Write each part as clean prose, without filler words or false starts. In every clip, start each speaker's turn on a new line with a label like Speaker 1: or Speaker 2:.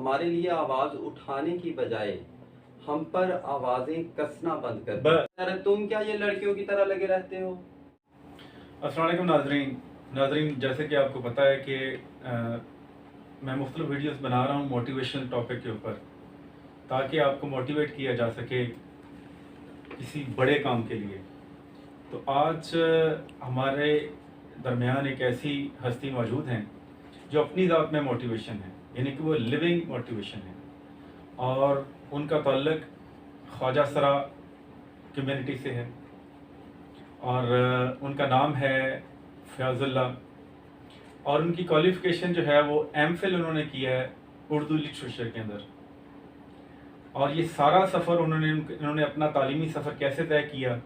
Speaker 1: ہمارے لیے آواز اٹھانے کی بجائے ہم پر آوازیں کسنا بند کر دیں۔ تم کیا یہ لڑکیوں کی طرح لگے رہتے ہو؟
Speaker 2: السلام علیکم ناظرین، جیسے کہ آپ کو پتہ ہے کہ میں مختلف ویڈیوز بنا رہا ہوں موٹیویشنل ٹاپک کے اوپر، تاکہ آپ کو موٹیویٹ کیا جا سکے کسی بڑے کام کے لیے۔ تو آج ہمارے درمیان ایک ایسی ہستی موجود ہیں جو اپنی ذات میں موٹیویشن ہے، یعنی کہ وہ لیونگ موٹیویشن ہے، اور ان کا تعلق خواجہ سرا کمیونٹی سے ہے، اور ان کا نام ہے فیاض اللہ، اور ان کی کوالیفیکیشن جو ہے وہ ایم فل انہوں نے کیا ہے اردو لٹریچر کے اندر۔ اور یہ سارا سفر انہوں نے اپنا تعلیمی سفر کیسے طے کیا،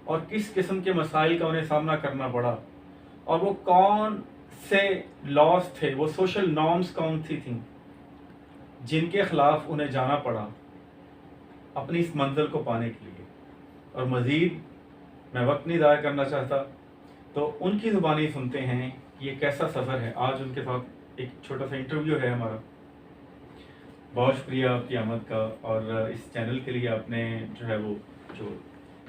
Speaker 2: اور کس قسم کے مسائل کا انہیں سامنا کرنا پڑا، اور وہ کون سے لاز تھے، وہ سوشل نارمز کون سی تھیں جن کے خلاف انہیں جانا پڑا اپنی اس منزل کو پانے کے لیے۔ اور مزید میں وقت نہیں ضائع کرنا چاہتا، تو ان کی زبانی سنتے ہیں کہ یہ کیسا سفر ہے۔ آج ان کے ساتھ ایک چھوٹا سا انٹرویو ہے ہمارا۔ بہت شکریہ آپ کی آمد کا، اور اس چینل کے لیے آپ نے جو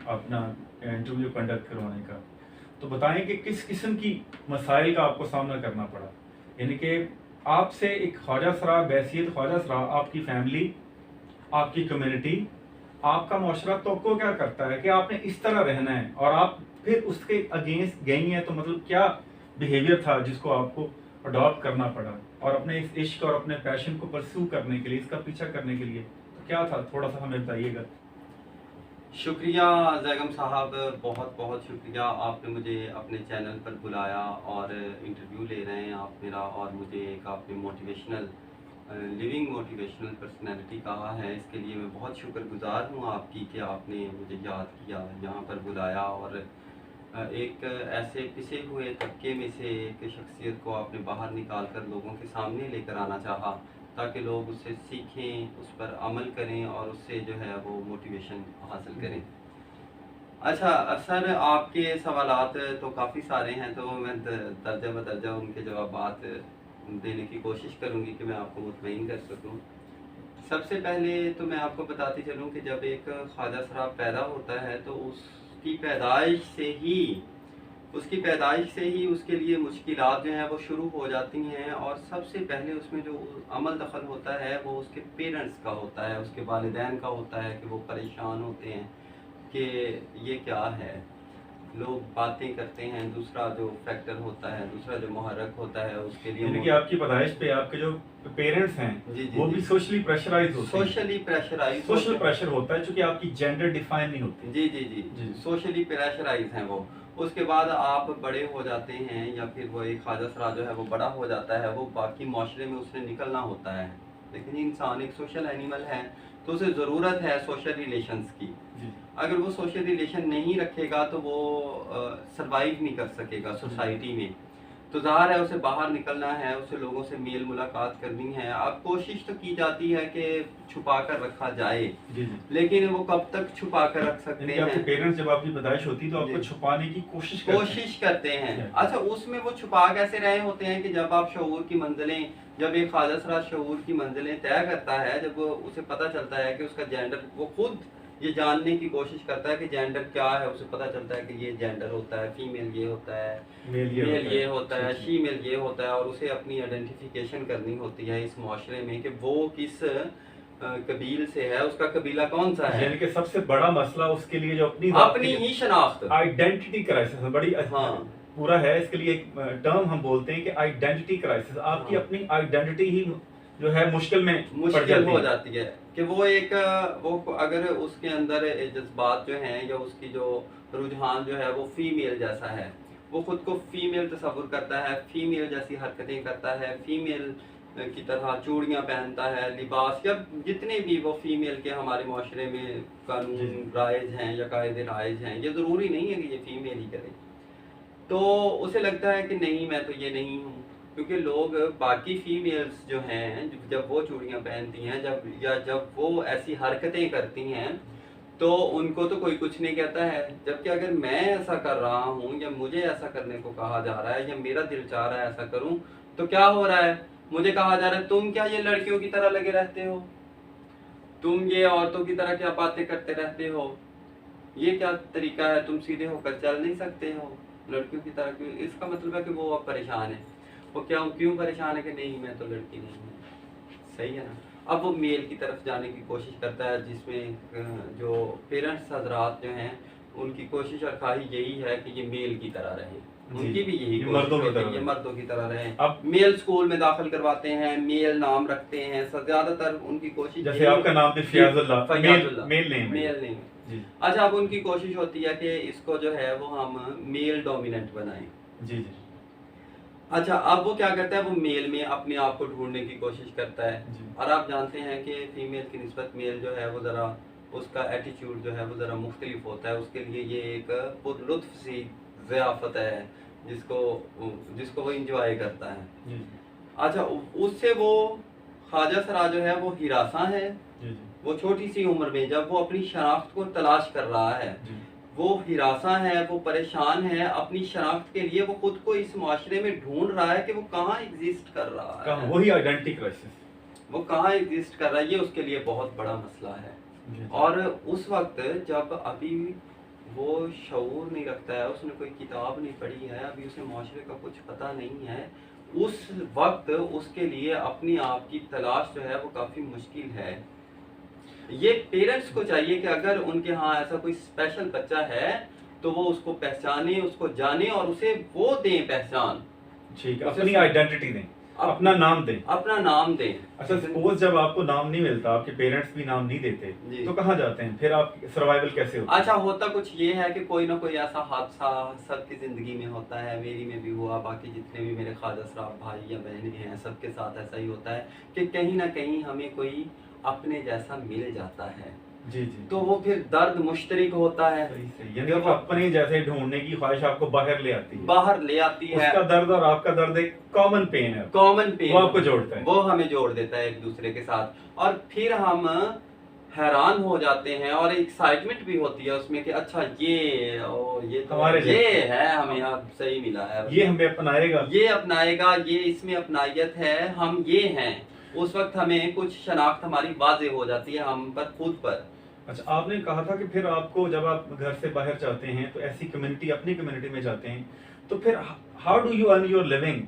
Speaker 2: اپنا انٹرویو کنڈکٹ کروانے کا۔ تو بتائیں کہ کس قسم کی مسائل کا آپ کو سامنا کرنا پڑا، یعنی کہ آپ سے ایک خواجہ سرا، بحیثیت خواجہ سرا، آپ کی فیملی، آپ کی کمیونٹی، آپ کا معاشرہ توقع کیا کرتا ہے کہ آپ نے اس طرح رہنا ہے، اور آپ پھر اس کے اگینسٹ گئی ہیں، تو مطلب کیا بیہیویئر تھا جس کو آپ کو اڈاپٹ کرنا پڑا، اور اپنے اس عشق اور اپنے پیشن کو پرسیو کرنے کے لیے، اس کا پیچھا کرنے کے لیے تو کیا تھا، تھوڑا سا ہمیں بتائیے گا۔
Speaker 1: شکریہ زیگم صاحب، بہت بہت شکریہ، آپ نے مجھے اپنے چینل پر بلایا اور انٹرویو لے رہے ہیں آپ میرا، اور مجھے ایک آپ نے موٹیویشنل لیونگ موٹیویشنل پرسنالٹی کہا ہے، اس کے لیے میں بہت شکر گزار ہوں آپ کی کہ آپ نے مجھے یاد کیا، یہاں پر بلایا، اور ایک ایسے پسے ہوئے طبقے میں سے ایک شخصیت کو آپ نے باہر نکال کر لوگوں کے سامنے لے کر آنا چاہا، تاکہ لوگ اس سے سیکھیں، اس پر عمل کریں، اور اس سے جو ہے وہ موٹیویشن حاصل کریں۔ اچھا سر، آپ کے سوالات تو کافی سارے ہیں، تو میں درجہ بدرجہ ان کے جوابات دینے کی کوشش کروں گی کہ میں آپ کو مطمئن کر سکوں۔ سب سے پہلے تو میں آپ کو بتاتی چلوں کہ جب ایک خواجہ سرا پیدا ہوتا ہے تو اس کی پیدائش سے ہی اس کے لیے مشکلات جو ہیں وہ شروع ہو جاتی ہیں، اور سب سے پہلے اس میں جو عمل دخل ہوتا ہے وہ اس کے پیرنٹس کا ہوتا ہے، اس کے والدین کا ہوتا ہے، کہ وہ پریشان ہوتے ہیں کہ یہ کیا ہے، لوگ باتیں کرتے ہیں۔ دوسرا جو فیکٹر ہوتا ہے، دوسرا جو محرک ہوتا ہے اس کے لیے،
Speaker 2: یعنی کہ آپ کی پیدائش پہ آپ کے جو پیرنٹس ہیں وہ بھی سوشلی پریشرائز ہوتے ہیں، سوشل پریشر ہوتا ہے، چونکہ آپ کی جینڈر ڈیفائن نہیں ہوتی۔
Speaker 1: جی سوشلی پریشرائز ہیں وہ۔ اس کے بعد آپ بڑے ہو جاتے ہیں، یا پھر وہ ایک خواجہ سرا جو ہے وہ بڑا ہو جاتا ہے، وہ باقی معاشرے میں اس نے نکلنا ہوتا ہے، لیکن انسان ایک سوشل اینیمل ہے، تو اسے ضرورت ہے سوشل ریلیشنز کی۔ اگر وہ سوشل ریلیشن نہیں رکھے گا تو وہ سروائیو نہیں کر سکے گا سوسائٹی میں، تو ظاہر ہے اسے باہر نکلنا ہے، اسے لوگوں سے میل ملاقات کرنی ہے۔ اب کوشش تو کی جاتی ہے کہ چھپا کر رکھا جائے، لیکن وہ کب تک چھپا کر رکھ سکتے ہیں؟
Speaker 2: پیرنٹس جب آپ کی پیدائش ہوتی تو آپ کو چھپانے کی کوشش
Speaker 1: کرتے ہیں۔ اچھا، اس میں وہ چھپا کیسے رہے ہوتے ہیں کہ جب آپ شعور کی منزلیں، جب ایک خواجہ سرا شعور کی منزلیں طے کرتا ہے، جب اسے پتہ چلتا ہے کہ اس کا جینڈر، وہ خود یہ جاننے کی کوشش کرتا ہے کہ جینڈر کیا ہے، اسے پتہ چلتا ہے کہ یہ جینڈر ہوتا ہے، فیمیل یہ ہوتا ہے، میل یہ ہوتا ہے، شیمیل یہ ہوتا ہے، اور اسے اپنی آئیڈینٹیفیکیشن کرنی ہوتی ہے اس معاشرے میں کہ وہ کس قبیل سے ہے، اس کا قبیلہ کون سا ہے۔
Speaker 2: یعنی کہ سب سے بڑا مسئلہ اس کے لیے جو
Speaker 1: اپنی ہی شناخت،
Speaker 2: آئیڈینٹی کرائسس بڑی پورا ہے، اس کے لیے ایک ٹرم ہم بولتے ہیں کہ آئیڈینٹی کرائسس، آپ کی اپنی آئیڈینٹی ہی جو ہے مشکل ہو
Speaker 1: جاتی ہے، کہ وہ اگر اس کے اندر جذبات جو ہیں، یا اس کی جو رجحان جو ہے وہ فیمیل جیسا ہے، وہ خود کو فیمیل تصور کرتا ہے، فیمیل جیسی حرکتیں کرتا ہے، فیمیل کی طرح چوڑیاں پہنتا ہے، لباس، یا جتنے بھی وہ فیمیل کے ہمارے معاشرے میں قانون رائج ہیں یا قاعدے رائج ہیں، یہ ضروری نہیں ہے کہ یہ فیمیل ہی کرے، تو اسے لگتا ہے کہ نہیں، میں تو یہ نہیں ہوں، کیونکہ لوگ باقی فیمیلز جو ہیں جب وہ چوڑیاں پہنتی ہیں، جب وہ ایسی حرکتیں کرتی ہیں، تو ان کو تو کوئی کچھ نہیں کہتا ہے، جبکہ اگر میں ایسا کر رہا ہوں، یا مجھے ایسا کرنے کو کہا جا رہا ہے، یا میرا دل چاہ رہا ہے ایسا کروں، تو کیا ہو رہا ہے؟ मुझे कहा जा रहा है तुम क्या ये लड़कियों की तरह लगे रहते हो, तुम ये औरतों की तरह क्या बातें करते रहते हो, ये क्या तरीका है, तुम सीधे होकर चल नहीं सकते हो, लड़कियों की तरह क्यों। इसका मतलब है कि वो अब परेशान है। वो क्यों परेशान है कि नहीं मैं तो लड़की नहीं हूँ, सही है ना। अब वो मेल की तरफ जाने की कोशिश करता है, जिसमें जो पेरेंट्स हजरात जो हैं उनकी कोशिश और ख्वाहिश यही है कि ये मेल की तरह रहे, उनकी भी यही कोशिश होती है, ये मर्दों की तरह रहे। अब मेल स्कूल में दाखिल करवाते हैं, मेल नाम रखते हैं, ज्यादातर उनकी कोशिश,
Speaker 2: जैसे आपका नाम भी फयाजुल्लाह, मेल नहीं।
Speaker 1: अच्छा, अब उनकी कोशिश होती है कि इसको जो है वो हम मेल डोमिनेंट बनाएं।
Speaker 2: जी।
Speaker 1: अच्छा, अब वो क्या करता है, वो मेल में अपने आप को ढूंढने की कोशिश करता है। और आप जानते हैं कि फीमेल की निस्बत मेल जो है वो ज़रा उसका एटीट्यूड जो है वो ज़रा मुख्तलिफ होता है। उसके लिए ये एक पुरलुत्फ सी ज़ियाफ़त है जिसको वो इंजॉय करता है। अच्छा, उससे वो ख्वाजा सरा जो है वो हिरासा है। वो छोटी सी उम्र में जब वो अपनी शनाख्त को तलाश कर रहा है, वो हिरासा है, वो परेशान है अपनी शनाख्त के लिए। वो खुद को इस माशरे में ढूंढ रहा है कि वो कहाँ एग्जिस्ट कर रहा है,
Speaker 2: वही आइडेंटिटी क्राइसिस,
Speaker 1: वो कहाँ एग्जिस्ट कर रहा है, ये उसके लिए बहुत बड़ा मसला है। और उस वक्त जब अभी वो शऊर नहीं रखता है, उसने कोई किताब नहीं पढ़ी है, अभी उसे माशरे का कुछ पता नहीं है, उस वक्त उसके लिए अपनी आप की तलाश जो है वो काफ़ी मुश्किल है। ये पेरेंट्स को चाहिए कि अगर उनके यहाँ ऐसा कोई स्पेशल बच्चा है तो वो उसको पहचाने, उसको जाने और उसे वो दें पहचान,
Speaker 2: ठीक है, अपनी आइडेंटिटी दें, अपना नाम दें। अच्छा, सपोज जब आपको नाम नहीं मिलता, आपके पेरेंट्स भी नाम नहीं देते, तो कहाँ जाते हैं फिर, आप सर्वाइवल कैसे होता है?
Speaker 1: अच्छा, होता कुछ ये है कि कोई ना कोई ऐसा हादसा सबकी जिंदगी में होता है, मेरी में भी हुआ, बाकी जितने भी मेरे ख्वाजा सराब भाई या बहनें हैं सबके साथ ऐसा ही होता है कि कहीं ना कहीं हमें कोई अपने जैसा मिल जाता है।
Speaker 2: जी।
Speaker 1: तो वो फिर दर्द मुश्तरिक होता है,
Speaker 2: यानी वो अपने जैसे ढूंढने की ख्वाहिश आपको बाहर ले आती है।
Speaker 1: उसका
Speaker 2: दर्द और आपका दर्द एक कॉमन पेन है,
Speaker 1: वो
Speaker 2: आपको जोड़ता है,
Speaker 1: वो हमें जोड़ देता है एक दूसरे के साथ। और फिर हम हैरान हो जाते हैं और एक्साइटमेंट भी होती है उसमें कि अच्छा ये तो हमारे ये है, हमें यहाँ सही मिला है,
Speaker 2: ये हमें अपनाएगा,
Speaker 1: ये इसमें अपनायत है, हम ये हैं। उस वक्त हमें कुछ शनाख्त हमारी वाज़ेह हो जाती है हम पर, खुद पर।
Speaker 2: अच्छा, आपने कहा था कि फिर आपको जब आप घर से बाहर जाते हैं तो ऐसी कम्युनिटी, अपनी कम्युनिटी में जाते हैं, तो फिर how do you earn your living,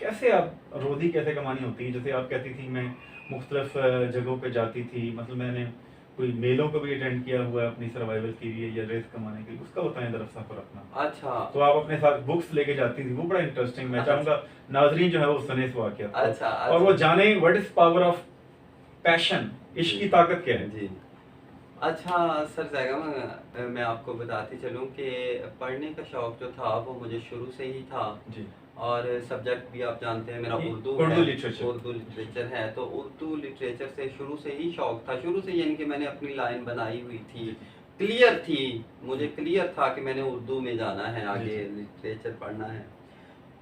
Speaker 2: कैसे आप रोज़ी कैसे कमानी होती है? जैसे आप कहती थी मैं मुख्तलिफ जगहों पे जाती थी, मतलब मैंने कोई मेलों को भी अटेंड किया हुआ है अपनी सर्वाइवल के लिए या रेस कमाने के लिए, उसका बताएं जरा सफर अपना।
Speaker 1: अच्छा,
Speaker 2: तो आप अपने साथ बुक्स लेके जाती थी, वो बड़ा इंटरेस्टिंग, मैं चाहूंगा नाजरीन जो है वो सुने इस वाक़या को।
Speaker 1: अच्छा,
Speaker 2: और वो जाने what is power of passion, इश्क की ताकत क्या है।
Speaker 1: जी। अच्छा सर ज़ैगम, मैं आपको बताती चलूँ कि पढ़ने का शौक़ जो था वो मुझे शुरू से ही था जी। और सब्जेक्ट भी आप जानते हैं मेरा उर्दू लिटरेचर है, तो उर्दू लिटरेचर से शुरू से ही शौक़ था, शुरू से, यानी कि मैंने अपनी लाइन बनाई हुई थी, क्लियर थी, मुझे क्लियर था कि मैंने उर्दू में जाना है, आगे लिटरेचर पढ़ना है।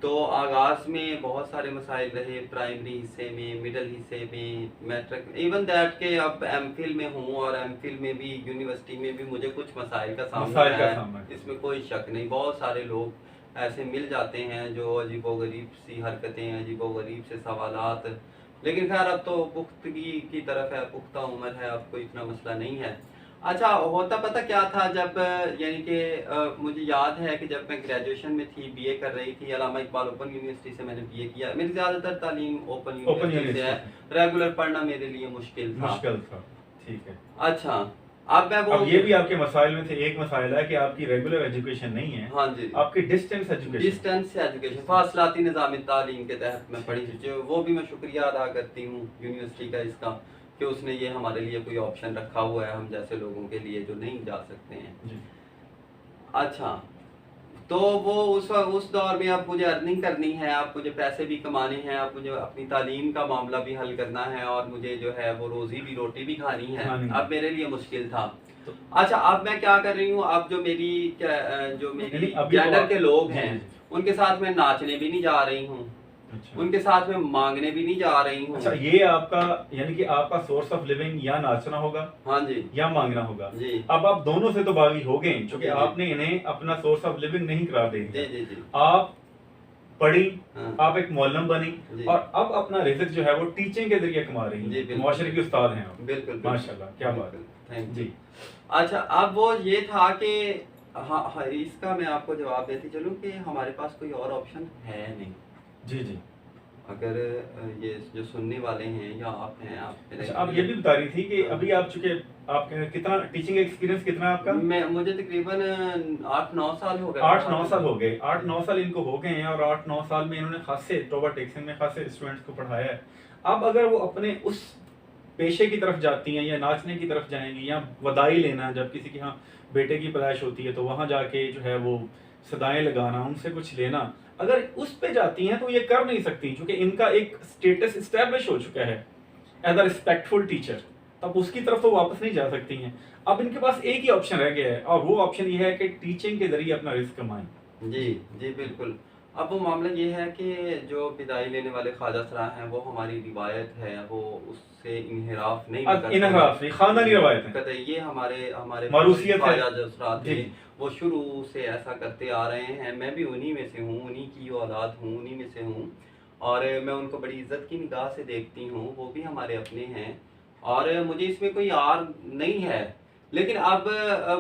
Speaker 1: तो आगाज़ में बहुत सारे मसाइल रहे, प्राइमरी हिस्से में, मिडल हिस्से में, मैट्रिक, इवन दैट के अब एमफिल में हूँ और एमफिल में भी यूनिवर्सिटी में भी मुझे कुछ मसाइल का सामना है, इसमें कोई शक नहीं। बहुत सारे लोग ऐसे मिल जाते हैं जो अजीबोगरीब सी हरकतें, अजीबोगरीब से सवालात, लेकिन खैर अब तो पुख्तगी की तरफ है, पुख्ता उम्र है, अब कोई इतना मसला नहीं है। अच्छा, होता पता क्या था, जब यानी कि मुझे याद है कि जब मैं ग्रेजुएशन में थी, बीए कर रही थी, अल्लामा इकबाल ओपन यूनिवर्सिटी से मैंने बीए किया। मेरी ज़्यादातर तालीम ओपन यूनिवर्सिटी से है, रेगुलर पढ़ना मेरे लिए मुश्किल था।
Speaker 2: ठीक है।
Speaker 1: अच्छा, अब
Speaker 2: ये भी आपके मसाइल में से एक मसाइल है कि आपकी रेगुलर एजुकेशन नहीं है।
Speaker 1: हाँ जी,
Speaker 2: आपकी डिस्टेंस एजुकेशन,
Speaker 1: फासलाती निज़ाम तालीम के तहत मैं पढ़ी, जो वो भी मैं शुक्रिया अदा करती हूँ यूनिवर्सिटी का इसका, कि उसने ये हमारे लिए कोई ऑप्शन रखा हुआ है हम जैसे लोगों के लिए जो नहीं जा सकते हैं जी। अच्छा, तो वो उस दौर में अब मुझे अर्निंग करनी है, अब मुझे पैसे भी कमाने हैं, अब मुझे अपनी तालीम का मामला भी हल करना है और मुझे जो है वो रोटी भी खानी है, अब मेरे लिए मुश्किल था। अच्छा, अब मैं क्या कर रही हूँ, अब जो मेरी जेंडर के लोग हैं उनके साथ मैं नाचने भी नहीं जा रही हूँ, अच्छा। उनके साथ में मांगने भी नहीं जा रही हूँ।
Speaker 2: अच्छा, ये आपका यानी कि आपका सोर्स ऑफ लिविंग या नाचना होगा,
Speaker 1: हाँ जी,
Speaker 2: या मांगना होगा
Speaker 1: जी।
Speaker 2: अब आप दोनों से तो बागी हो गए, क्योंकि आपने इन्हें अपना सोर्स ऑफ लिविंग नहीं करार दे दिया।
Speaker 1: जी।
Speaker 2: आप پڑھی،
Speaker 1: ہاں
Speaker 2: آپ ایک معلم بنی
Speaker 1: جی
Speaker 2: اور اب اپنا رزق جو ہے وہ ٹیچنگ کے ذریعے کما رہی
Speaker 1: جی
Speaker 2: ہیں،
Speaker 1: بالکل
Speaker 2: معاشرے کی استاد ہیں آپ،
Speaker 1: بالکل
Speaker 2: ماشاء اللہ، کیا بات
Speaker 1: بالکل
Speaker 2: ہے
Speaker 1: تھینک یو.
Speaker 2: جی.
Speaker 1: اچھا اب وہ یہ تھا کہ ہاں ہاں اس کا میں آپ کو جواب دیتی چلوں کہ ہمارے پاس کوئی اور آپشن ہے نہیں.
Speaker 2: جی جی.
Speaker 1: اگر یہ جو سننے والے ہیں یا آپ ہیں آپ
Speaker 2: اچھا آپ یہ بھی بتا رہی تھی کہ ابھی آپ چونکہ آپ کتنا ٹیچنگ ایکسپیرینس کتنا ہے آپ کا؟
Speaker 1: مجھے تقریباً 8-9 سال ہو گئے.
Speaker 2: 8-9 سال ہو گئے، 8-9 سال ان کو ہو گئے ہیں اور 8-9 سال میں انہوں نے خاصے توبہ ٹیکسن میں خاصے اسٹوڈنٹس کو پڑھایا ہے. اب اگر وہ اپنے اس پیشے کی طرف جاتی ہیں یا ناچنے کی طرف جائیں گی یا وداعی لینا، جب کسی کے ہاں بیٹے کی پیدائش ہوتی ہے تو وہاں جا کے جو ہے وہ صدائیں لگانا، ان سے کچھ لینا، اگر اس پہ جاتی ہیں تو یہ کر نہیں سکتی کیونکہ ان کا ایک اسٹیٹس اسٹیبلش ہو چکا ہے ایز اے ریسپیکٹفل ٹیچر. اب اس کی طرف تو واپس نہیں جا سکتی ہیں. اب ان کے پاس ایک ہی آپشن رہ گیا ہے اور وہ آپشن یہ ہے کہ ٹیچنگ کے ذریعے اپنا رزق کمائیں.
Speaker 1: جی جی بالکل. اب وہ معاملہ یہ ہے کہ جو بدائی لینے والے خواجہ سرا ہیں وہ ہماری روایت ہے، وہ اس سے انحراف نہیں کرتے.
Speaker 2: انحراف نہیں، خاندانی روایت ہے،
Speaker 1: کہتے یہ ہمارے
Speaker 2: موروثیت ہے.
Speaker 1: خواجہ جو سرا
Speaker 2: جی
Speaker 1: تھے
Speaker 2: جی.
Speaker 1: وہ شروع سے ایسا کرتے آ رہے ہیں. میں بھی انہی میں سے ہوں، انہی کی اولاد ہوں، انہی میں سے ہوں اور میں ان کو بڑی عزت کی نگاہ سے دیکھتی ہوں. وہ بھی ہمارے اپنے ہیں اور مجھے اس میں کوئی آر نہیں ہے. لیکن اب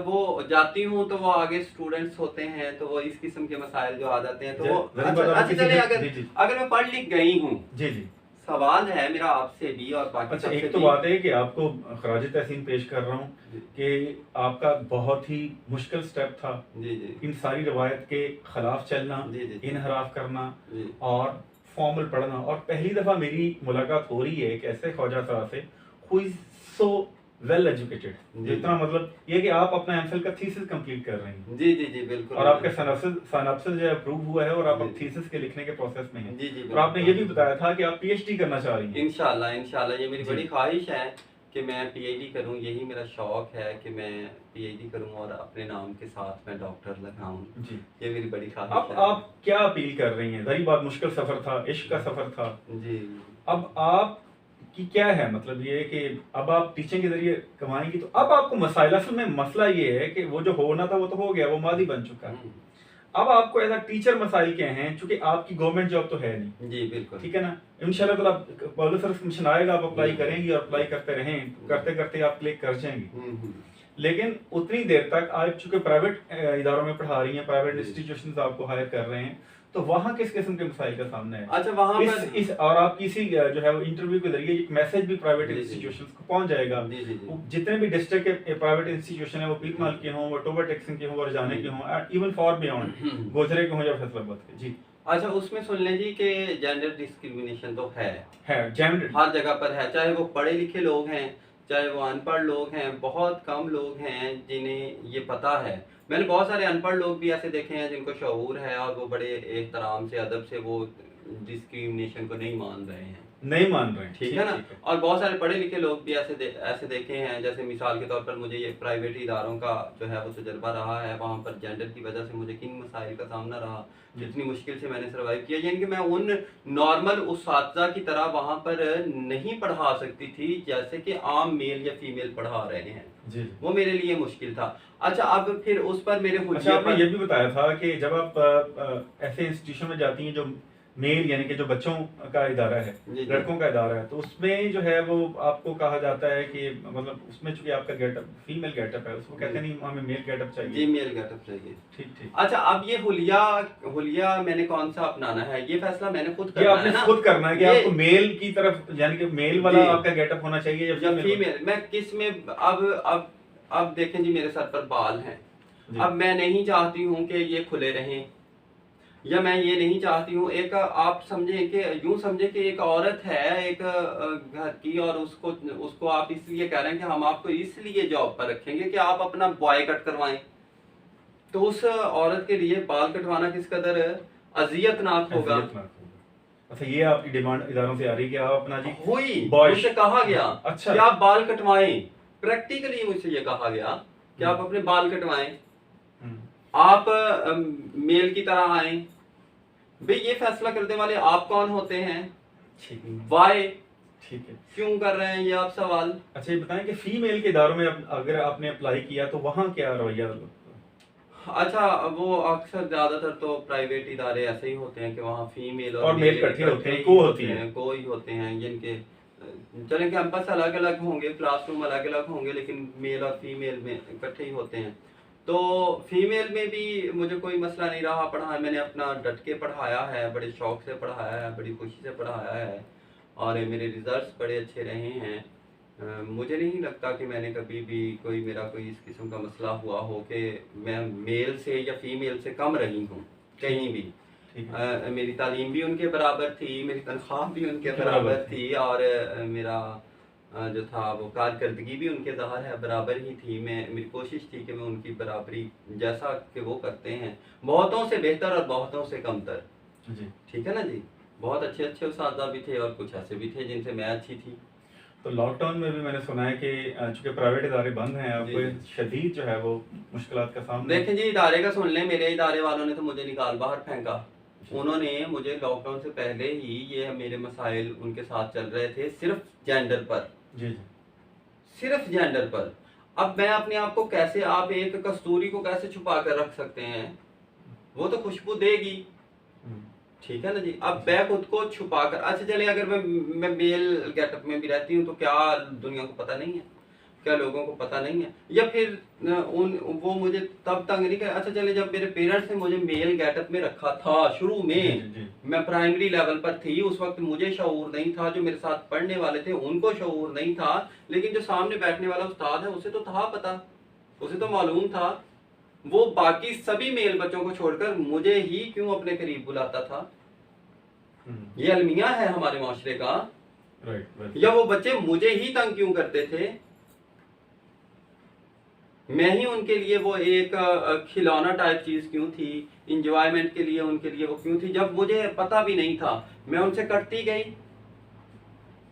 Speaker 1: وہ جاتی ہوں تو وہ آگے اسٹوڈنٹس ہوتے ہیں تو وہ اس قسم کے مسائل جو آ جاتے ہیں تو وہ اچھا چلے اگر میں پڑھ لکھ گئی ہوں.
Speaker 2: جی جی.
Speaker 1: سوال ہے میرا آپ سے بھی اور باقی
Speaker 2: اچھا ایک تو بات ہے کہ آپ کو خراج تحسین پیش کر رہا ہوں کہ آپ کا بہت ہی مشکل سٹیپ تھا
Speaker 1: جی جی
Speaker 2: ان ساری روایت کے خلاف چلنا،
Speaker 1: جی جی
Speaker 2: انحراف کرنا
Speaker 1: جی
Speaker 2: اور فارمل پڑھنا. اور پہلی دفعہ میری ملاقات ہو رہی ہے ایک ایسے خواجہ سرا سے who is so well educated.
Speaker 1: جی.
Speaker 2: اتنا مطلب یہ کہ آپ اپنا ایم فل کا تھیسس کمپلیٹ کر رہے ہیں.
Speaker 1: جی جی جی بالکل.
Speaker 2: اور آپ کا سنپسس جو ہے اپروو ہوا ہے اور آپ اب تھیسس کے لکھنے کے پروسیس میں ہیں.
Speaker 1: جی جی
Speaker 2: اور آپ نے یہ بھی بتایا تھا کہ آپ پی ایچ ڈی کرنا چاہ رہی ہیں.
Speaker 1: انشاءاللہ یہ میری بڑی خواہش ہے کہ میں پی ایچ ڈی کروں. یہی میرا شوق ہے کہ میں پی ایچ ڈی کروں اور اپنے نام کے ساتھ میں ڈاکٹر لگاؤں.
Speaker 2: جی
Speaker 1: یہ میری بڑی خواہش
Speaker 2: اب
Speaker 1: ہے.
Speaker 2: آپ کیا اپیل کر رہی ہیں؟ ظاہر بات مشکل سفر تھا، عشق کا سفر تھا.
Speaker 1: جی
Speaker 2: اب آپ کی کیا ہے مطلب یہ کہ اب آپ ٹیچنگ کے ذریعے کمائیں گی تو اب آپ کو مسائل، اصل میں مسئلہ یہ ہے کہ وہ جو ہونا تھا وہ تو ہو گیا، وہ ماضی بن چکا ہے. اب آپ کو ایز اے ٹیچر مسائل کیا ہیں چونکہ آپ کی گورنمنٹ جاب تو ہے نہیں.
Speaker 1: جی بالکل
Speaker 2: ٹھیک ہے نا. انشاءاللہ تعالیٰ پبلک سروس کمیشن آئے گا، آپ اپلائی کریں گی اور اپلائی کرتے رہیں، کرتے کرتے آپ کلک کر جائیں گی. لیکن اتنی دیر تک آپ چونکہ پرائیویٹ اداروں میں پڑھا رہی ہیں، پرائیویٹ انسٹیٹیوشنز آپ کو ہائر کر رہے ہیں، تو وہاں کس قسم کے مسائل کا سامنا ہے؟
Speaker 1: اچھا وہاں پر
Speaker 2: اور آپ کسی جو ہے انٹرویو کے ذریعے ایک میسج بھی پرائیویٹ انسٹیٹیوشنز کو پہنچ جائے گا. جتنے بھی ڈسٹرکٹ کے پرائیویٹ انسٹیٹیوشن ہیں، وہ پیر مال کے ہوں، وہ ٹوبر ٹیکسن کے ہوں، اور جانے کے ہوں، ایون فار بیونڈ گوجرے کے ہوں یا فیصل آباد کے. جی
Speaker 1: اچھا اس میں سن لیں جی کہ جینڈر ڈسکریمنیشن تو ہے
Speaker 2: جینڈر
Speaker 1: ہر جگہ پر ہے، چاہے وہ پڑھے لکھے لوگ ہیں چاہے وہ ان پڑھ لوگ ہیں. بہت کم لوگ ہیں جنہیں یہ پتہ ہے. میں نے بہت سارے ان پڑھ لوگ بھی ایسے دیکھے ہیں جن کو شعور ہے اور وہ بڑے احترام سے ادب سے وہ ڈسکریمنیشن کو نہیں مان رہے ہیں.
Speaker 2: نہیں مان رہے ہیں.
Speaker 1: ٹھیک ہے نا. اور بہت سارے پڑھے لکھے لوگ بھی ایسے دیکھے ہیں. جیسے مثال کے طور پر مجھے یہ پرائیویٹ اداروں کا جو ہے وہ تجربہ رہا ہے. وہاں پر جینڈر کی وجہ سے مجھے کن مسائل کا سامنا رہا، جتنی مشکل سے میں نے سروائیو کیا. یعنی کہ میں ان نارمل اساتذہ کی طرح وہاں پر نہیں پڑھا سکتی تھی جیسے کہ عام میل یا فیمیل پڑھا رہے ہیں.
Speaker 2: جی
Speaker 1: وہ میرے لیے مشکل تھا. اچھا اب پھر اس پر میرے
Speaker 2: اچھا آپ نے یہ بھی بتایا تھا کہ جب آپ ایسے انسٹیٹیوشن میں جاتی ہیں جو میل یعنی کہ جو بچوں کا ادارہ ہے، لڑکوں کا ادارہ ہے، تو اس میں جو ہے وہ آپ کو کہا جاتا ہے کہ مطلب اس میں چونکہ آپ کا get up female get up ہے، اس کو کہتے نہیں ہمیں میل گیٹ اپ چاہیے.
Speaker 1: جی میل گیٹ اپ چاہیے.
Speaker 2: ٹھیک ٹھیک.
Speaker 1: اچھا اب یہ حلیہ میں نے کون سا اپنانا ہے، یہ فیصلہ میں نے خود
Speaker 2: کرنا ہے. آپ نے خود کرنا ہے کہ آپ کو میل کی طرف یعنی کہ میل والا آپ کا گیٹ اپ ہونا چاہیے
Speaker 1: یا فیمیل. میں کس میں اب دیکھیں جی میرے سر پر بال ہیں. اب میں نہیں چاہتی ہوں کہ یہ کھلے رہیں یا میں یہ نہیں چاہتی ہوں. ایک آپ سمجھیں کہ یوں سمجھیں کہ ایک عورت ہے ایک گھر کی اور اس کو آپ اس لیے کہہ رہے ہیں کہ ہم آپ کو اس لیے جاب پر رکھیں گے کہ آپ اپنا بوائے کٹ کروائیں. تو اس عورت کے لیے بال کٹوانا کس قدر اذیت ناک ہوگا.
Speaker 2: اچھا یہ آپ کی ڈیمانڈ اداروں سے آ رہی ہے کہ آپ اپنا جی
Speaker 1: ہوئی مجھ سے کہا گیا کہ آپ بال کٹوائیں. پریکٹیکلی مجھ سے یہ کہا گیا کہ آپ اپنے بال کٹوائیں، آپ میل کی طرح آئیں. بھئی یہ فیصلہ کرنے والے آپ کون ہوتے ہیں؟ وائی؟
Speaker 2: ٹھیک ہے.
Speaker 1: کیوں کر رہے ہیں یہ آپ سوال؟
Speaker 2: اچھا یہ بتائیں کہ فیمیل کے اداروں میں اگر آپ نے اپلائی کیا تو وہاں کیا رویہ؟
Speaker 1: अच्छा, वो अक्सर ज़्यादातर तो प्राइवेट इदारे ऐसे ही होते हैं कि वहाँ फीमेल और
Speaker 2: और मेल
Speaker 1: मेल
Speaker 2: इकट्ठे होते
Speaker 1: इकट्ठे
Speaker 2: हैं,
Speaker 1: ही
Speaker 2: को
Speaker 1: होते
Speaker 2: होती है।
Speaker 1: हैं, को ही होते हैं जिनके चलें कैंपस अलग अलग होंगे, क्लासरूम अलग अलग होंगे, लेकिन मेल और फीमेल में इकट्ठे ही होते हैं। तो फीमेल में भी मुझे कोई मसला नहीं रहा पढ़ाने, मैंने अपना डट के पढ़ाया है, बड़े शौक से पढ़ाया है, बड़ी खुशी से पढ़ाया है और मेरे रिजल्ट्स बड़े अच्छे रहे हैं। मुझे नहीं लगता कि मैंने कभी भी मेरा कोई इस किस्म का मसला हुआ हो कि मैं मेल से या फीमेल से कम रही हूँ कहीं भी।
Speaker 2: ठीक है।
Speaker 1: मेरी तालीम भी उनके बराबर थी, मेरी तनख्वाह भी उनके
Speaker 2: उनके
Speaker 1: बराबर
Speaker 2: बराबर
Speaker 1: थी और मेरा जो था वो कारकर्दगी भी उनके ज़ाहिर है बराबर ही थी। मेरी कोशिश थी कि मैं उनकी बराबरी जैसा कि वो करते हैं, बहुतों से बेहतर और बहुतों से कमतर।
Speaker 2: जी।
Speaker 1: ठीक है ना जी। बहुत अच्छे अच्छे उस्ताद भी थे और कुछ ऐसे भी थे जिनसे मैं अच्छी थी।
Speaker 2: तो लॉकडाउन में भी मैंने सुना है कि चूंकि प्राइवेट इदारे बंद हैं,
Speaker 1: जी,
Speaker 2: आपको
Speaker 1: जी।
Speaker 2: शदीद जो है वो मुश्किलात का सामना
Speaker 1: देखें जी, इदारे का सुन लें, मेरे इदारे वालों ने तो मुझे निकाल बाहर फेंका।
Speaker 2: जी।
Speaker 1: उन्होंने मुझे लॉकडाउन से पहले ही ये मेरे मसाइल उनके साथ चल रहे थे सिर्फ जेंडर पर,
Speaker 2: जी जी।
Speaker 1: सिर्फ जेंडर पर। अब मैं अपने आप को कैसे, आप एक कस्तूरी को कैसे छुपा कर रख सकते हैं? वो तो खुशबू देगी,
Speaker 2: हम्म,
Speaker 1: ठीक है ना जी। अब मैं खुद को छुपा कर, अच्छा चले अगर मैं मेल गेटअप में भी रहती हूँ तो क्या दुनिया को पता नहीं है? क्या लोगों को पता नहीं है? या फिर वो मुझे तब तंग नहीं कर, अच्छा चले जब मेरे पेरेंट्स ने मुझे मेल गेटअप में रखा था शुरू
Speaker 2: जी
Speaker 1: में,
Speaker 2: जी जी।
Speaker 1: मैं प्राइमरी लेवल पर थी, उस वक्त मुझे शऊर नहीं था, जो मेरे साथ पढ़ने वाले थे उनको शऊर नहीं था, लेकिन जो सामने बैठने वाला उस्ताद है उसे तो था पता, उसे तो मालूम था। वो बाकी सभी मेल बच्चों को छोड़कर मुझे ही क्यों अपने करीब बुलाता था? ये अलमिया है हमारे माशरे का।
Speaker 2: राइट।
Speaker 1: या वो बच्चे मुझे ही तंग क्यों करते थे? मैं ही उनके लिए वो एक खिलौना टाइप चीज क्यों थी? इंजॉयमेंट के लिए उनके लिए वो क्यों थी? जब मुझे पता भी नहीं था मैं उनसे कटती गई।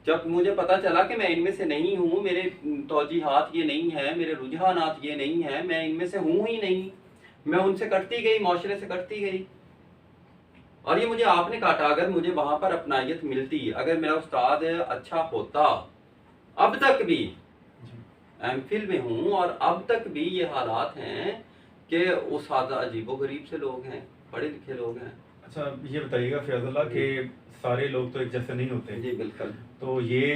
Speaker 1: जब मुझे पता चला कि मैं इनमें से नहीं हूँ, मेरे तौजीहात ये नहीं है, मेरे रुझानात ये नहीं है, मैं इनमें से हूँ ही नहीं, मैं उनसे कटती गई, माशरे से कटती गई। और ये मुझे आपने काटा। अगर मुझे वहां पर अपनायत मिलती, अगर मेरा उस्ताद अच्छा होता, अब तक भी एमफिल में हूँ और अब तक भी ये हालात हैं कि उस्ताद अजीबो गरीब से लोग हैं, पढ़े लिखे लोग हैं।
Speaker 2: अच्छा ये बताइएगा फैज़ुल्लाह कि सारे लोग तो एक जैसे नहीं होते।
Speaker 1: जी बिल्कुल।
Speaker 2: तो ये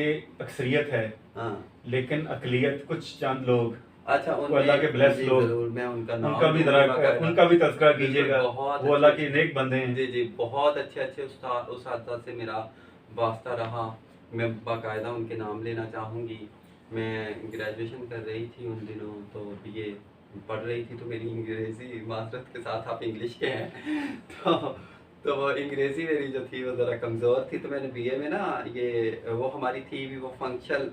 Speaker 2: अक्सरियत है,
Speaker 1: हाँ।
Speaker 2: लेकिन अकलियत कुछ चंद लोग,
Speaker 1: अच्छा,
Speaker 2: वो अल्लाह के ब्लेस
Speaker 1: जी
Speaker 2: लोग,
Speaker 1: जरूर मैं उनका नाम
Speaker 2: उनका भी
Speaker 1: लूँगा
Speaker 2: जरा
Speaker 1: बाकायदा।
Speaker 2: उनका भी तज़किरा कीजिएगा।
Speaker 1: बहुत
Speaker 2: वो अल्लाह
Speaker 1: अच्छे-
Speaker 2: के नेक बंदे हैं।
Speaker 1: जी जी, बहुत अच्छे अच्छे उस्ताद से मेरा वास्ता रहा। मैं बाकायदा उनके नाम लेना चाहूँगी। मैं ग्रेजुएशन कर रही थी उन दिनों, तो बीए पढ़ रही थी, तो मेरी अंग्रेज़ी माजरत के साथ आप इंग्लिश के हैं तो वो अंग्रेज़ी मेरी जो थी वो ज़रा कमज़ोर थी, तो मैंने बीए में ना ये वो हमारी थी भी वो फंक्शनल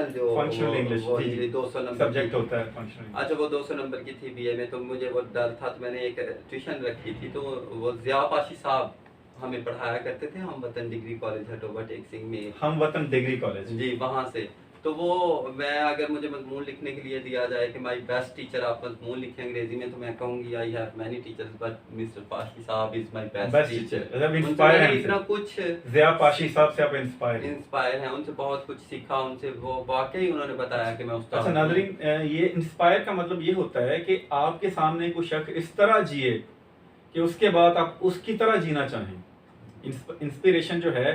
Speaker 1: जो
Speaker 2: फंक्शनल इंग्लिश,
Speaker 1: वो
Speaker 2: जी जी,
Speaker 1: 200 नंबर
Speaker 2: सब्जेक्ट
Speaker 1: की।
Speaker 2: होता है फंक्शनल।
Speaker 1: अच्छा, वो 200 नंबर की थी बीए में, तो मुझे वो डर था, तो मैंने एक ट्यूशन रखी थी, तो वो ज़िया पाशी साहब हमें पढ़ाया करते थे, हम वतन डिग्री कॉलेज हटोबा टेक सिंह में।
Speaker 2: हम वतन डिग्री कॉलेज।
Speaker 1: जी वहाँ से। तो वो मैं, अगर मुझे मजमून लिखने के लिए दिया जाए कि माई बेस्ट टीचर, आप मजमून लिखें अंग्रेजी में, तो मैं कहूँगी I have many teachers but mister पाशी साहब इज माई बेस्ट टीचर।
Speaker 2: मतलब इंस्पायर हैं
Speaker 1: इतना कुछ
Speaker 2: ज़िया पाशी साहब से आप
Speaker 1: इंस्पायर हैं, उनसे बहुत कुछ सीखा, उनसे वो वाकई उन्होंने बताया कि मैं उस्ताद
Speaker 2: अच्छा
Speaker 1: हूँ।
Speaker 2: नाज़रीन, ये इंस्पायर का मतलब ये होता है कि आपके सामने कोई शख्स इस तरह जिए कि उसके बाद आप उसकी तरह जीना चाहें। इंस्पिरेशन जो है,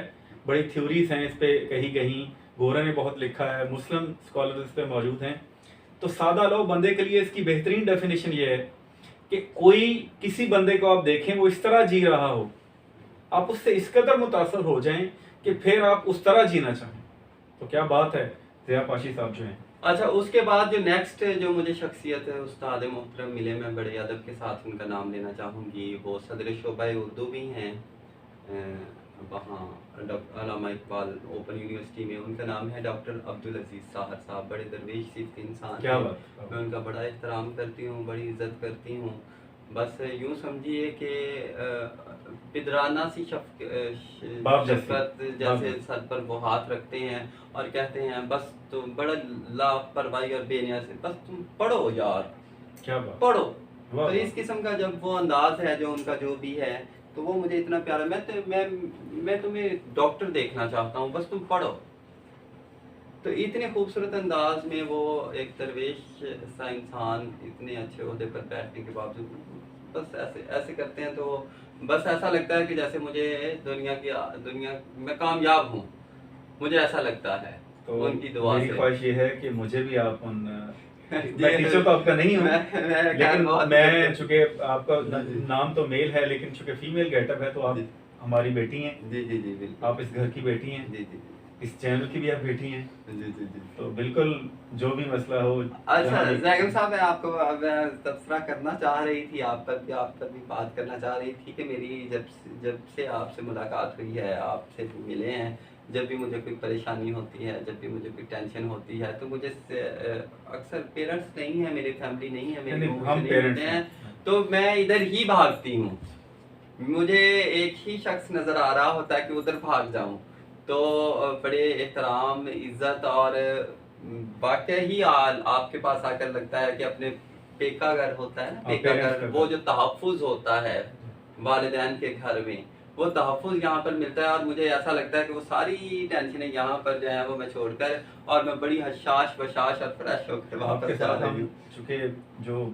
Speaker 2: बड़ी थ्योरीज हैं इस पे, कहीं कहीं गोरा ने बहुत लिखा है, मुस्लिम स्कॉलर इस पे मौजूद हैं। तो सादा लो बंदे के लिए इसकी बेहतरीन डेफिनेशन ये है कि कोई किसी बंदे को आप देखें वो इस तरह जी रहा हो, आप उससे इस कदर मुतासर हो जाएं कि फिर आप उस तरह जीना चाहें। तो क्या बात है, ज़िया पाशी साहब जो हैं।
Speaker 1: अच्छा, उसके बाद जो नेक्स्ट जो मुझे शख्सियत है उस्ताद मोहतरम मिले, मैं बड़े अदब के साथ उनका नाम लेना चाहूँगी। वो सदर शोबा उर्दू भी हैं वहाँ अल्लामा इकबाल ओपन यूनिवर्सिटी में। उनका नाम है डॉक्टर अब्दुल अजीज़ साहर साहब। बड़े दरवेश सिर्फ इंसान
Speaker 2: क्या
Speaker 1: हैं।
Speaker 2: बात।
Speaker 1: मैं उनका बड़ा एहतराम करती हूँ, बड़ी इज़्ज़त करती हूँ। बस यूँ समझिए कि पिदराना सी शफकत जैसे सर पर वो हाथ रखते हैं और कहते हैं बस तुम बड़ा लापरवाही और बेनिया से बस तुम पढ़ो यार,
Speaker 2: क्या बात,
Speaker 1: पढ़ो।
Speaker 2: वाह,
Speaker 1: तो इस किस्म का जब वो अंदाज है जो उनका जो भी है, तो वो मुझे इतना प्यारा। मैं तुम्हें डॉक्टर देखना चाहता हूँ, बस तुम पढ़ो। तो इतने खूबसूरत अंदाज में वो एक दरवेश सा इंसान इतने अच्छे ओहदे पर बैठने के बावजूद बस ऐसे ऐसे करते हैं, तो बस ऐसा लगता है कि जैसे मुझे दुनिया मैं कामयाब हूँ, मुझे ऐसा लगता है
Speaker 2: तो
Speaker 1: उनकी दुआ
Speaker 2: मेरी
Speaker 1: से।
Speaker 2: ख्वाहिश ये है कि मुझे भी आप उन
Speaker 1: जी,
Speaker 2: मैं टीचर तो आपका नहीं हूँ,
Speaker 1: मैं खैर
Speaker 2: लेकिन
Speaker 1: बहुत
Speaker 2: मैं चूंकि आपका
Speaker 1: जी, जी।
Speaker 2: नाम तो मेल है, लेकिन चूंकि फीमेल गेटअप है, तो आप
Speaker 1: जी।
Speaker 2: हमारी बेटी हैं,
Speaker 1: जी, जी, जी, बिल्कुल।
Speaker 2: आप इस घर की बेटी हैं,
Speaker 1: जी, जी, जी।
Speaker 2: इस चैनल की भी आप बेटी हैं,
Speaker 1: जी, जी, जी।
Speaker 2: तो बिल्कुल जो भी मसला हो,
Speaker 1: अच्छा,
Speaker 2: जहाँ भी
Speaker 1: ज़ैगम साहब, मैं आपको अब तबसरा करना चाह रही थी, आप पर भी बात करना चाह रही थी कि मेरी जब से आपसे मुलाकात हुई है, आपसे मिले हैं, जब भी मुझे कोई परेशानी होती है, जब भी मुझे कोई टेंशन होती है, तो मुझे अक्सर पेरेंट्स नहीं है, मेरी फैमिली नहीं है, मेरे
Speaker 2: नहीं,
Speaker 1: लोग
Speaker 2: हम
Speaker 1: मुझसे नहीं
Speaker 2: पेरेंट्स
Speaker 1: मिलते
Speaker 2: हैं।
Speaker 1: हैं, तो मैं इधर ही भागती हूँ। मुझे एक ही शख्स नज़र आ रहा होता है कि उधर भाग जाऊँ, तो बड़े एहतराम, इज़्ज़त और वाक़ई ही आपके पास आकर लगता है कि अपने पेका घर होता है ना, पेका
Speaker 2: पेरेंट्स
Speaker 1: घर,
Speaker 2: का
Speaker 1: वो
Speaker 2: घर।
Speaker 1: जो तहफ़्फ़ुज़ होता है वालिदैन के घर में, वो तहफ़्फ़ुज़ यहाँ पर मिलता है, और मुझे ऐसा लगता है कि वो सारी टेंशनें यहाँ पर जो है वो मैं छोड़कर, और मैं बड़ी हशाश बशाश और फ्रेश होकर
Speaker 2: आपके
Speaker 1: वापस जा
Speaker 2: साथ
Speaker 1: रही
Speaker 2: हम,
Speaker 1: हूँ।
Speaker 2: चूंकि जो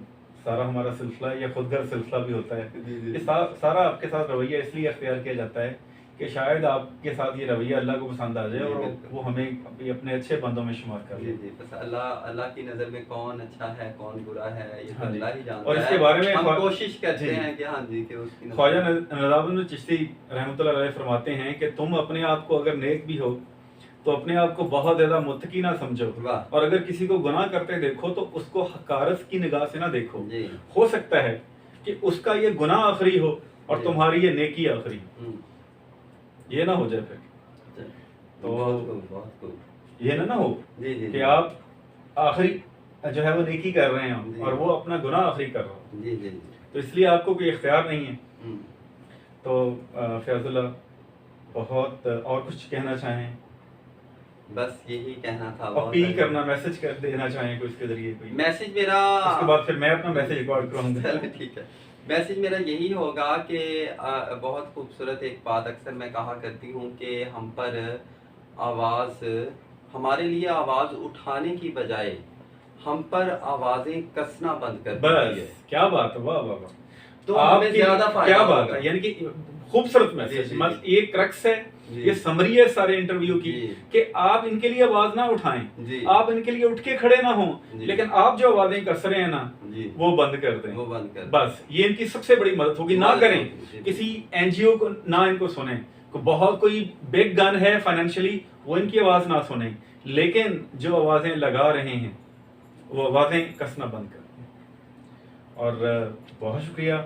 Speaker 2: सारा हमारा सिलसिला है, या खुद घर सिलसिला भी होता है,
Speaker 1: जी, जी,
Speaker 2: ये
Speaker 1: जी।
Speaker 2: सारा आपके साथ रवैया इसलिए अख्तियार किया जाता है कि शायद आपके साथ ये रवैया अल्लाह को पसंद आ जाए,
Speaker 1: जी,
Speaker 2: और
Speaker 1: बिल्कुल।
Speaker 2: वो हमें अभी अपने अच्छे बंदों में शुमार कर
Speaker 1: जी,
Speaker 2: ले।
Speaker 1: जी, बस अल्लाह की नज़र में कौन अच्छा है, कौन बुरा है, ये तो
Speaker 2: हाँ जी।
Speaker 1: अल्लाह ही
Speaker 2: और
Speaker 1: जानता
Speaker 2: इसके
Speaker 1: है।
Speaker 2: बारे में
Speaker 1: हम कोशिश करते
Speaker 2: जी,
Speaker 1: हैं कि हाँ जी, कि उसकी नज़र
Speaker 2: ख्वाजा
Speaker 1: में।
Speaker 2: नज़ामुद्दीन चिश्ती रहमतुल्लाह अलैह फरमाते हैं कि तुम अपने आप को अगर नेक भी हो, तो अपने आप को बहुत ज़्यादा मुत्तकी ना समझो,
Speaker 1: वाह!
Speaker 2: और अगर किसी को गुनाह करते देखो तो उसको हकारत की निगाह से ना देखो।
Speaker 1: जी।
Speaker 2: हो सकता है कि उसका ये गुनाह आखिरी हो और
Speaker 1: जी।
Speaker 2: तुम्हारी ये नेकी आखिरी हो,
Speaker 1: हुँ।
Speaker 2: ये ना हो जाए फिर।
Speaker 1: चल,
Speaker 2: तो
Speaker 1: बहुत खूब।
Speaker 2: ये ना हो
Speaker 1: जी, जी,
Speaker 2: कि
Speaker 1: जी।
Speaker 2: आप आखिरी जो है वो नेकी कर रहे हो
Speaker 1: जी।
Speaker 2: और वो अपना गुनाह आखिरी कर रहे हो,
Speaker 1: जी, जी, जी।
Speaker 2: तो इसलिए आपको कोई इख्तियार नहीं है।
Speaker 1: हुँ।
Speaker 2: तो फैज़ुल्लाह, बहुत और कुछ कहना चाहें,
Speaker 1: बस यही कहना था, बहुत
Speaker 2: अपील
Speaker 1: सारी
Speaker 2: करना, मैसेज कर देना चाहें कोई इसके जरिए कोई,
Speaker 1: मैसेज मेरा
Speaker 2: उसके बाद फिर मैं अपना मैसेज रिकॉर्ड करूँगा।
Speaker 1: चलो ठीक है। मैसेज मेरा यही होगा कि बहुत खूबसूरत एक बात अक्सर मैं कहा करती हूँ कि हम पर आवाज़ हमारे लिए आवाज़ उठाने की बजाय हम पर आवाज़ें कसना बंद कर देती है।
Speaker 2: बस क्या बात है, वाह वाह वाह,
Speaker 1: तो हमें
Speaker 2: आपकी
Speaker 1: ज़्यादा फ़ायदा
Speaker 2: क्या बात
Speaker 1: होगा।
Speaker 2: है, यानी कि खूबसूरत
Speaker 1: जी,
Speaker 2: मैसेज,
Speaker 1: जी,
Speaker 2: मतलब
Speaker 1: जी।
Speaker 2: ये क्रक्स है,
Speaker 1: जी।
Speaker 2: ये समरी है सारे इंटरव्यू की,
Speaker 1: जी।
Speaker 2: कि आप इनके लिए आवाज ना उठाएं,
Speaker 1: जी।
Speaker 2: आप इनके लिए उठ के खड़े ना हों,
Speaker 1: जी।
Speaker 2: लेकिन आप जो आवाजें कस रहे हैं ना,
Speaker 1: जी।
Speaker 2: वो बंद कर दें।
Speaker 1: वो बंद कर दें।
Speaker 2: बस ये इनकी सबसे बड़ी मदद होगी। ना
Speaker 1: मदद
Speaker 2: करें
Speaker 1: होगी, जी।
Speaker 2: किसी एनजीओ को, ना इनको सुने, बहुत कोई बिग गन है फाइनेंशियली, वो इनकी आवाज ना सुने, लेकिन जो आवाजें लगा रहे हैं वो आवाजें कसना बंद कर दें। और बहुत शुक्रिया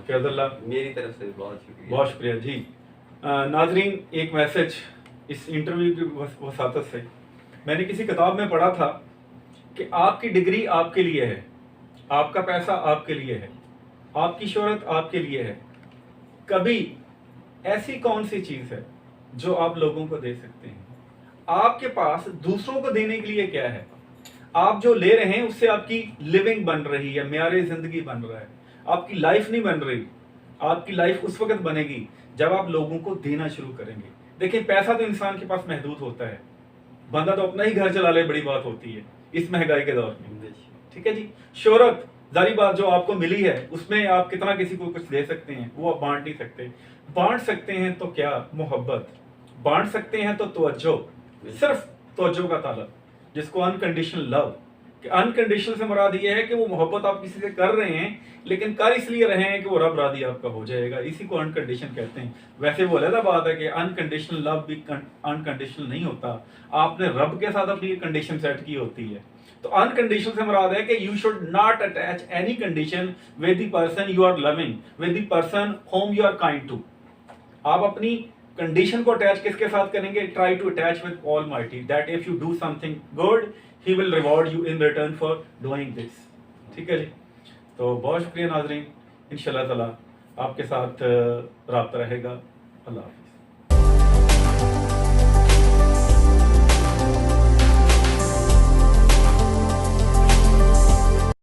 Speaker 2: फैज़ुल्लाह,
Speaker 1: मेरी तरफ से बहुत शुक्रिया।
Speaker 2: बहुत शुक्रिया जी। नाजरीन, एक मैसेज इस इंटरव्यू की वसातत से, मैंने किसी किताब में पढ़ा था कि आपकी डिग्री आपके लिए है, आपका पैसा आपके लिए है, आपकी शोहरत आपके लिए है, कभी ऐसी कौन सी चीज़ है जो आप लोगों को दे सकते हैं? आपके पास दूसरों को देने के लिए क्या है? आप जो ले रहे हैं उससे आपकी लिविंग बन रही है, मेयार जिंदगी बन रहा है, आपकी लाइफ नहीं बन रही। आपकी लाइफ उस वक्त बनेगी जब आप लोगों को देना शुरू करेंगे। देखिए, पैसा तो इंसान के पास महदूद होता है, बंदा तो अपना ही घर चला ले, बड़ी बात होती है इस महंगाई के दौर में, ठीक है जी। शोहरत, जारी बात, जो आपको मिली है उसमें आप कितना किसी को कुछ दे सकते हैं, वो आप बांट नहीं सकते। बांट सकते हैं तो क्या, मोहब्बत। बांट सकते हैं तो तवज्जो, सिर्फ तवज्जो का ताल्लुक, जिसको अनकंडीशनल लव, कि अनकंडीशनल से मुराद ये है कि वो मोहब्बत आप किसी से कर रहे हैं, लेकिन कर इसलिए रहे हैं कि वो रब रादी आपका हो जाएगा, इसी को अनकंडीशन कहते हैं। वैसे वो अलग बात है कि अनकंडीशनल लव भी अनकंडीशनल नहीं होता, आपने रब के साथ अपनी कंडीशन सेट की होती है। तो अनकंडीशनल से मुराद है कि you should not attach any condition with the person you are loving, with the person whom you are kind to. आप अपनी कंडीशन को अटैच किसके साथ करेंगे? Try to attach with almighty, that if you do something good he will reward you in return for doing this. ठीक है जी। तो बहुत शुक्रिया नाजरीन, इंशाल्लाह ताला आपके साथ राब्ता रहेगा। अल्लाह हाफ़िज़।